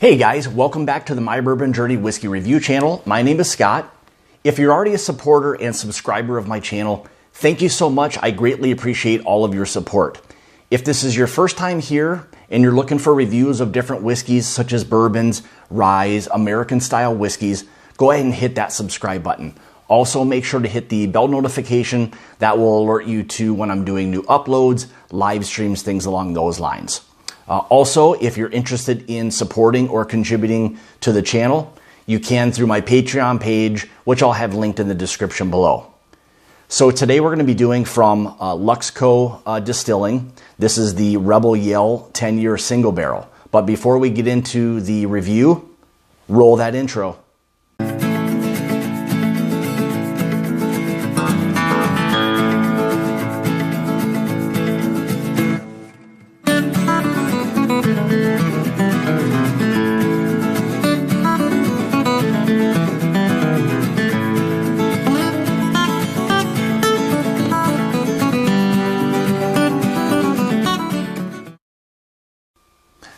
Hey guys, welcome back to the My Bourbon Journey Whiskey Review channel. My name is Scott. If you're already a supporter and subscriber of my channel, thank you so much. I greatly appreciate all of your support. If this is your first time here and you're looking for reviews of different whiskeys such as bourbons, ryes, American style whiskeys, go ahead and hit that subscribe button. Also make sure to hit the bell notification. That will alert you to when I'm doing new uploads, live streams, things along those lines. Also, if you're interested in supporting or contributing to the channel, you can through my Patreon page, which I'll have linked in the description below. So today we're going to be doing from Luxco Distilling. This is the Rebel Yell 10-year single barrel. But before we get into the review, roll that intro.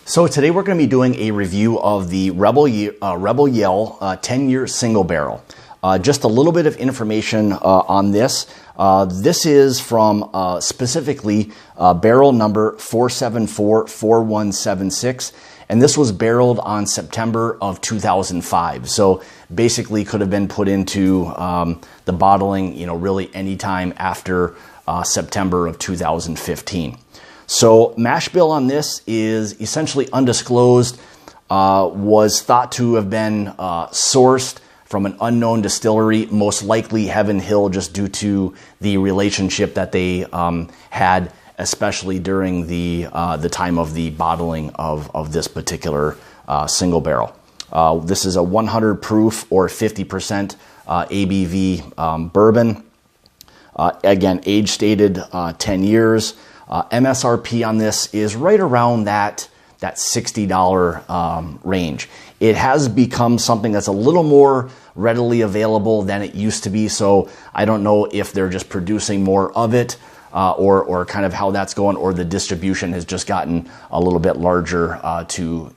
So today we're going to be doing a review of the Rebel Yell 10-year single barrel. Just a little bit of information on this. This is from specifically barrel number 4744176, and this was barreled on September of 2005. So basically could have been put into the bottling, really anytime after September of 2015. So MASHBILL on this is essentially undisclosed, was thought to have been sourced from an unknown distillery, most likely Heaven Hill, just due to the relationship that they had, especially during the time of the bottling of this particular single barrel. This is a 100 proof or 50% ABV bourbon. Again, age stated 10 years. MSRP on this is right around that $60 range. It has become something that's a little more readily available than it used to be, so I don't know if they're just producing more of it or kind of how that's going, or the distribution has just gotten a little bit larger to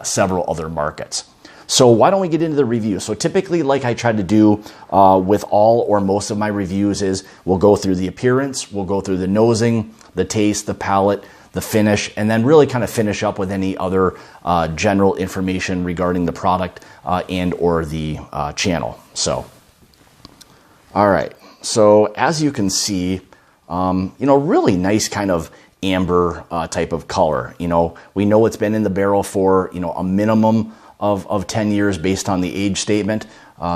several other markets. So why don't we get into the review? So typically, like I try to do with all or most of my reviews, is we'll go through the appearance, we'll go through the nosing, the taste, the palate, the finish, and then really kind of finish up with any other general information regarding the product and or the channel. So, all right. So as you can see, really nice kind of amber type of color. We know it's been in the barrel for, a minimum of 10 years based on the age statement.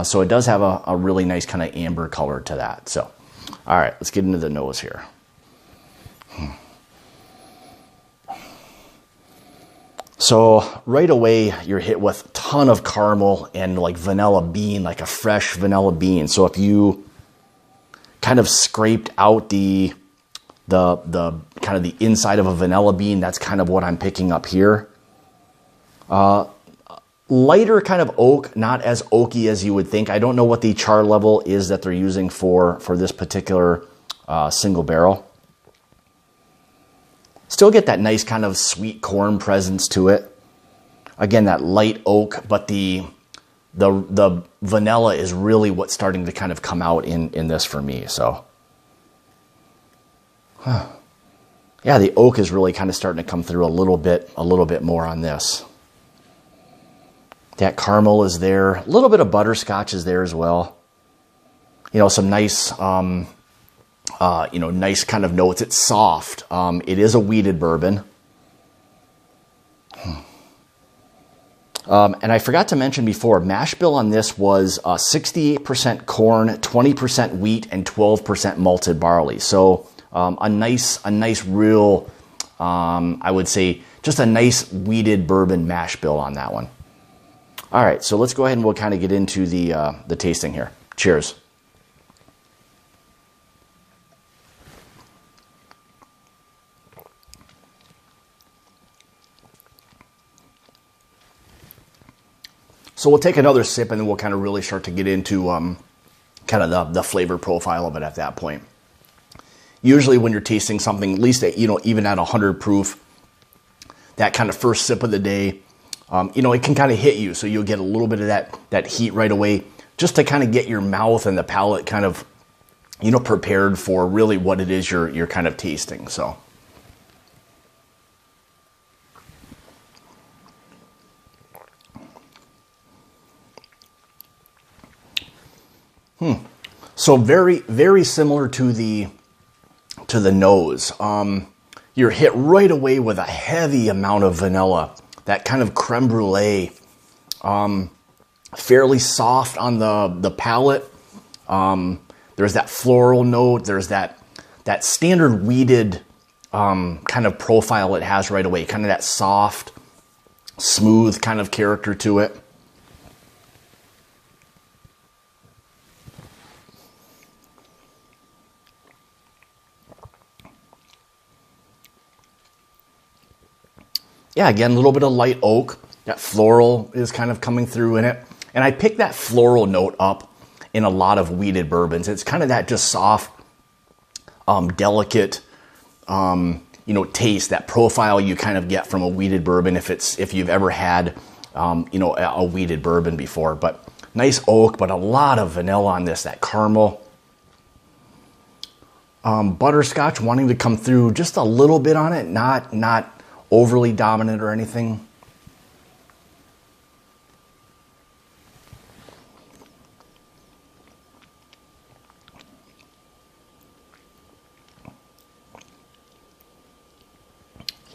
So it does have a really nice kind of amber color to that. So, all right, let's get into the nose here. So right away, you're hit with a ton of caramel and like vanilla bean, like a fresh vanilla bean. So if you kind of scraped out the kind of the inside of a vanilla bean, that's kind of what I'm picking up here. Lighter kind of oak, not as oaky as you would think. I don't know what the char level is that they're using for this particular single barrel. Still get that nice kind of sweet corn presence to it. Again, that light oak, but the vanilla is really what's starting to kind of come out in this for me. So, yeah, the oak is really kind of starting to come through a little bit more on this. That caramel is there. A little bit of butterscotch is there as well. Some nice, nice kind of notes. It's soft. It is a wheated bourbon. And I forgot to mention before, MASHBILL on this was 68% corn, 20% wheat, and 12% malted barley. So a nice real, I would say, just a nice wheated bourbon MASHBILL on that one. All right, so let's go ahead and we'll kind of get into the tasting here. Cheers. So we'll take another sip and then we'll kind of really start to get into kind of the flavor profile of it at that point. Usually when you're tasting something, at least at, even at 100 proof, that kind of first sip of the day, you know, it can kind of hit you. So you'll get a little bit of that heat right away, just to kind of get your mouth and the palate kind of, you know, prepared for really what it is you're kind of tasting. So. So very, very similar to the nose. You're hit right away with a heavy amount of vanilla, that kind of creme brulee, fairly soft on the palate. There's that floral note. There's that standard wheated kind of profile it has right away, kind of that soft, smooth kind of character to it. Yeah, again, a little bit of light oak. That floral is kind of coming through in it. And I picked that floral note up in a lot of wheated bourbons. It's kind of that just soft, delicate, you know, taste, that profile you kind of get from a wheated bourbon if you've ever had, you know, a wheated bourbon before. But nice oak, but a lot of vanilla on this, that caramel. Butterscotch wanting to come through just a little bit on it, not overly dominant or anything.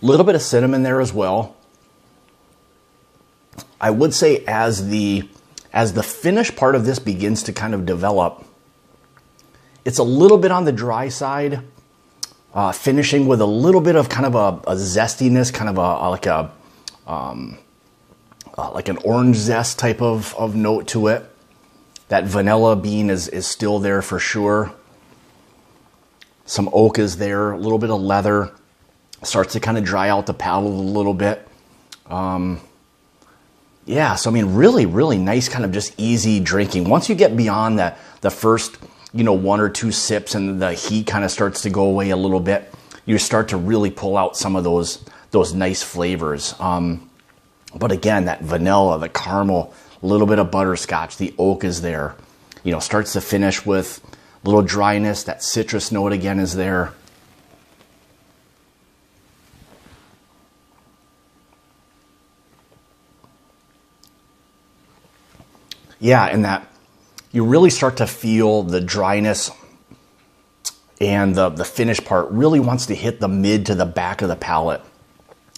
A little bit of cinnamon there as well. I would say as the finish part of this begins to kind of develop, it's a little bit on the dry side. Finishing with a little bit of kind of a zestiness, kind of like an orange zest type of note to it. That vanilla bean is still there for sure. Some oak is there, a little bit of leather. Starts to kind of dry out the palate a little bit. Yeah, so I mean, really, really nice kind of just easy drinking. Once you get beyond the first, you know, 1 or 2 sips and the heat kind of starts to go away a little bit, you start to really pull out some of those nice flavors. But again, that vanilla, the caramel, a little bit of butterscotch, the oak is there. You know, starts to finish with a little dryness. That citrus note again is there. Yeah, and that you really start to feel the dryness, and the finish part really wants to hit the mid to the back of the palate.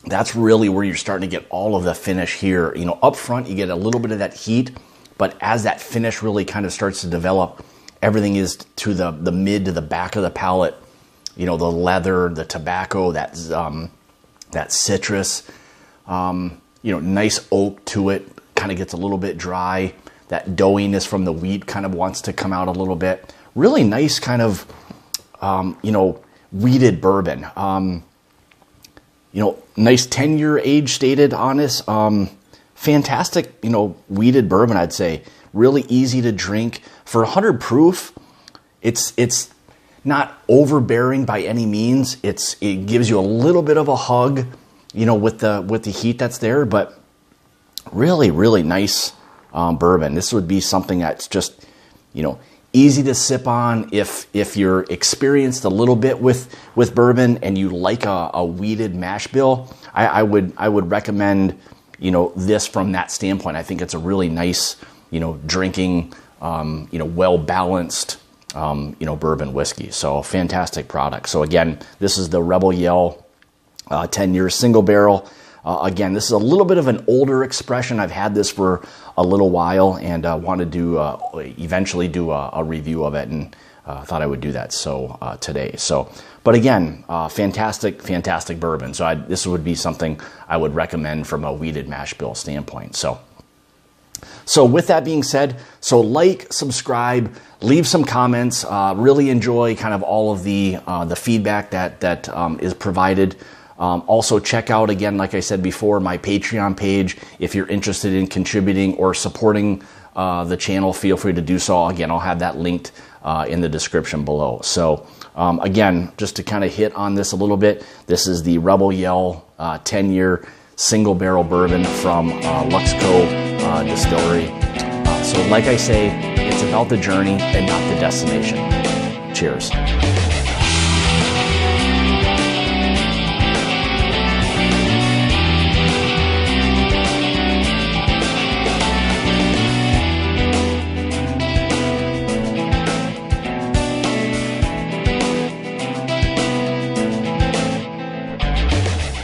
That's really where you're starting to get all of the finish here. You know, up front you get a little bit of that heat, but as that finish really kind of starts to develop, everything is to the mid to the back of the palate. You know, the leather, the tobacco, that citrus, you know, nice oak to it, kind of gets a little bit dry. That doughiness from the wheat kind of wants to come out a little bit. Really nice kind of, you know, wheated bourbon. You know, nice 10-year age stated on this. Fantastic, you know, wheated bourbon, I'd say. Really easy to drink. For 100 proof, it's not overbearing by any means. It gives you a little bit of a hug, you know, with the heat that's there, but really, really nice bourbon. This would be something that's just, you know, easy to sip on if you're experienced a little bit with bourbon and you like a wheated mash bill. I would recommend, you know, this from that standpoint. I think it's a really nice, you know, drinking, you know, well balanced, you know, bourbon whiskey. So fantastic product. So again, this is the Rebel Yell 10-year single barrel. Again, this is a little bit of an older expression. I've had this for a little while and wanted to eventually do a review of it, and thought I would do that today. So, but again, fantastic bourbon. So this would be something I would recommend from a wheated mash bill standpoint. So with that being said, so like, subscribe, leave some comments. Really enjoy kind of all of the feedback that is provided. Also check out, again, like I said before, my Patreon page. If you're interested in contributing or supporting the channel, feel free to do so. Again, I'll have that linked in the description below. So again, just to kind of hit on this a little bit, this is the Rebel Yell 10-year single barrel bourbon from Luxco Distillery. So like I say, it's about the journey and not the destination. Cheers.